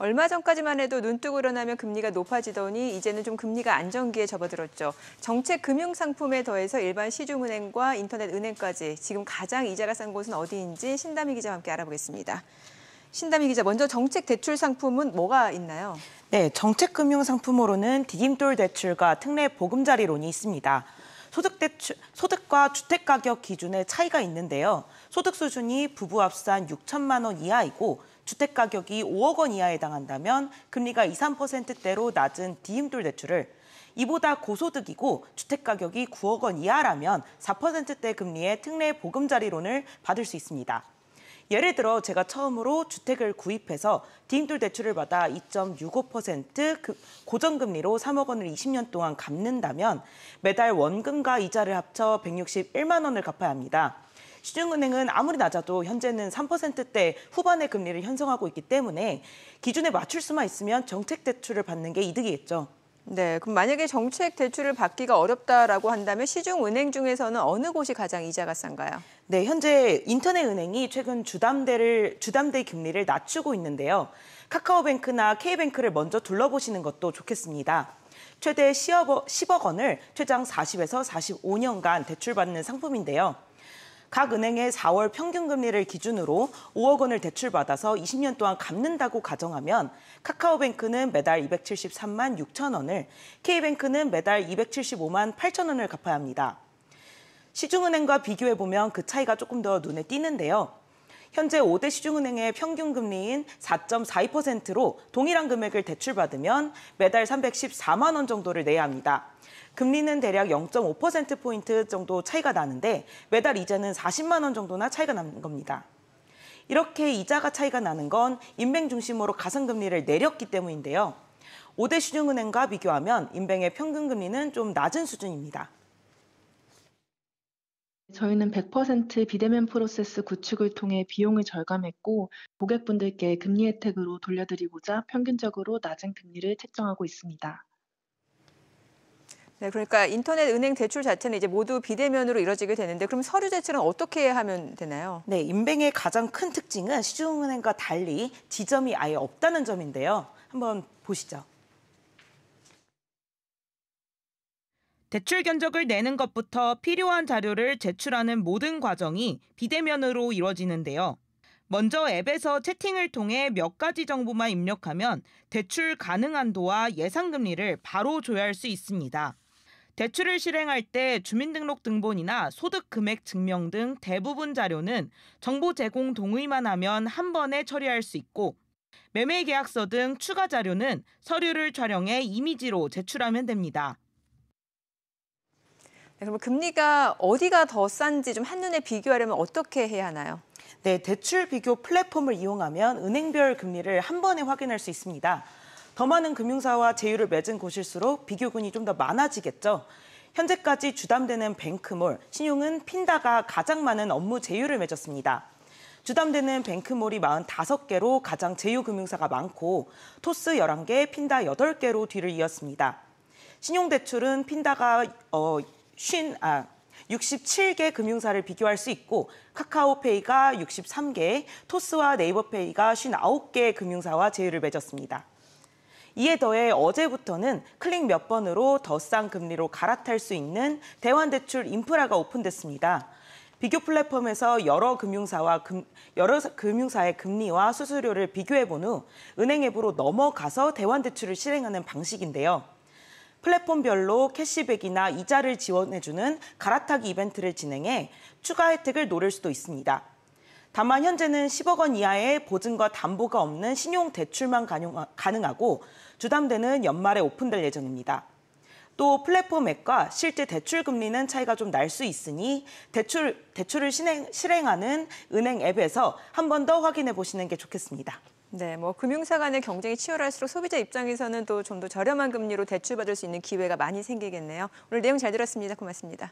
얼마 전까지만 해도 눈 뜨고 일어나면 금리가 높아지더니 이제는 좀 금리가 안정기에 접어들었죠. 정책 금융 상품에 더해서 일반 시중은행과 인터넷 은행까지 지금 가장 이자가 싼 곳은 어디인지 신다미 기자와 함께 알아보겠습니다. 신다미 기자, 먼저 정책 대출 상품은 뭐가 있나요? 네, 정책 금융 상품으로는 디딤돌 대출과 특례 보금자리론이 있습니다. 소득과 주택가격 기준의 차이가 있는데요. 소득 수준이 부부 합산 6천만 원 이하이고 주택가격이 5억 원 이하에 해당한다면 금리가 2, 3%대로 낮은 디딤돌 대출을, 이보다 고소득이고 주택가격이 9억 원 이하라면 4%대 금리의 특례 보금자리론을 받을 수 있습니다. 예를 들어 제가 처음으로 주택을 구입해서 디딤돌 대출을 받아 2.65% 고정금리로 3억 원을 20년 동안 갚는다면 매달 원금과 이자를 합쳐 161만 원을 갚아야 합니다. 시중은행은 아무리 낮아도 현재는 3%대 후반의 금리를 형성하고 있기 때문에 기준에 맞출 수만 있으면 정책 대출을 받는 게 이득이겠죠. 네, 그럼 만약에 정책 대출을 받기가 어렵다라고 한다면 시중은행 중에서는 어느 곳이 가장 이자가 싼가요? 네, 현재 인터넷 은행이 최근 주담대 금리를 낮추고 있는데요. 카카오뱅크나 K뱅크를 먼저 둘러보시는 것도 좋겠습니다. 최대 10억 원을 최장 40에서 45년간 대출받는 상품인데요. 각 은행의 4월 평균 금리를 기준으로 5억 원을 대출받아서 20년 동안 갚는다고 가정하면 카카오뱅크는 매달 273만 6천 원을, K뱅크는 매달 275만 8천 원을 갚아야 합니다. 시중은행과 비교해보면 그 차이가 조금 더 눈에 띄는데요. 현재 5대 시중은행의 평균 금리인 4.42%로 동일한 금액을 대출받으면 매달 314만 원 정도를 내야 합니다. 금리는 대략 0.5%포인트 정도 차이가 나는데 매달 이자는 40만 원 정도나 차이가 나는 겁니다. 이렇게 이자가 차이가 나는 건 인뱅 중심으로 가상금리를 내렸기 때문인데요. 5대 시중은행과 비교하면 인뱅의 평균 금리는 좀 낮은 수준입니다. 저희는 100% 비대면 프로세스 구축을 통해 비용을 절감했고 고객분들께 금리 혜택으로 돌려드리고자 평균적으로 낮은 금리를 책정하고 있습니다. 네, 그러니까 인터넷 은행 대출 자체는 이제 모두 비대면으로 이루어지게 되는데 그럼 서류 제출은 어떻게 하면 되나요? 네, 인뱅의 가장 큰 특징은 시중은행과 달리 지점이 아예 없다는 점인데요. 한번 보시죠. 대출 견적을 내는 것부터 필요한 자료를 제출하는 모든 과정이 비대면으로 이루어지는데요. 먼저 앱에서 채팅을 통해 몇 가지 정보만 입력하면 대출 가능 한도와 예상금리를 바로 조회할 수 있습니다. 대출을 실행할 때 주민등록등본이나 소득금액 증명 등 대부분 자료는 정보 제공 동의만 하면 한 번에 처리할 수 있고 매매계약서 등 추가 자료는 서류를 촬영해 이미지로 제출하면 됩니다. 네, 그럼 금리가 어디가 더 싼지 좀 한눈에 비교하려면 어떻게 해야 하나요? 네, 대출 비교 플랫폼을 이용하면 은행별 금리를 한 번에 확인할 수 있습니다. 더 많은 금융사와 제휴를 맺은 곳일수록 비교군이 좀 더 많아지겠죠. 현재까지 주담대는 뱅크몰, 신용은 핀다가 가장 많은 업무 제휴를 맺었습니다. 주담대는 뱅크몰이 45개로 가장 제휴 금융사가 많고 토스 11개, 핀다 8개로 뒤를 이었습니다. 신용대출은 핀다가 67개 금융사를 비교할 수 있고 카카오페이가 63개, 토스와 네이버페이가 59개 금융사와 제휴를 맺었습니다. 이에 더해 어제부터는 클릭 몇 번으로 더 싼 금리로 갈아탈 수 있는 대환대출 인프라가 오픈됐습니다. 비교 플랫폼에서 여러 금융사의 금리와 수수료를 비교해본 후 은행 앱으로 넘어가서 대환대출을 실행하는 방식인데요. 플랫폼별로 캐시백이나 이자를 지원해주는 갈아타기 이벤트를 진행해 추가 혜택을 노릴 수도 있습니다. 다만 현재는 10억 원 이하의 보증과 담보가 없는 신용 대출만 가능하고 주담대는 연말에 오픈될 예정입니다. 또 플랫폼 앱과 실제 대출 금리는 차이가 좀 날 수 있으니 대출을 실행하는 은행 앱에서 한 번 더 확인해 보시는 게 좋겠습니다. 네, 금융사 간의 경쟁이 치열할수록 소비자 입장에서는 또 좀 더 저렴한 금리로 대출받을 수 있는 기회가 많이 생기겠네요. 오늘 내용 잘 들었습니다. 고맙습니다.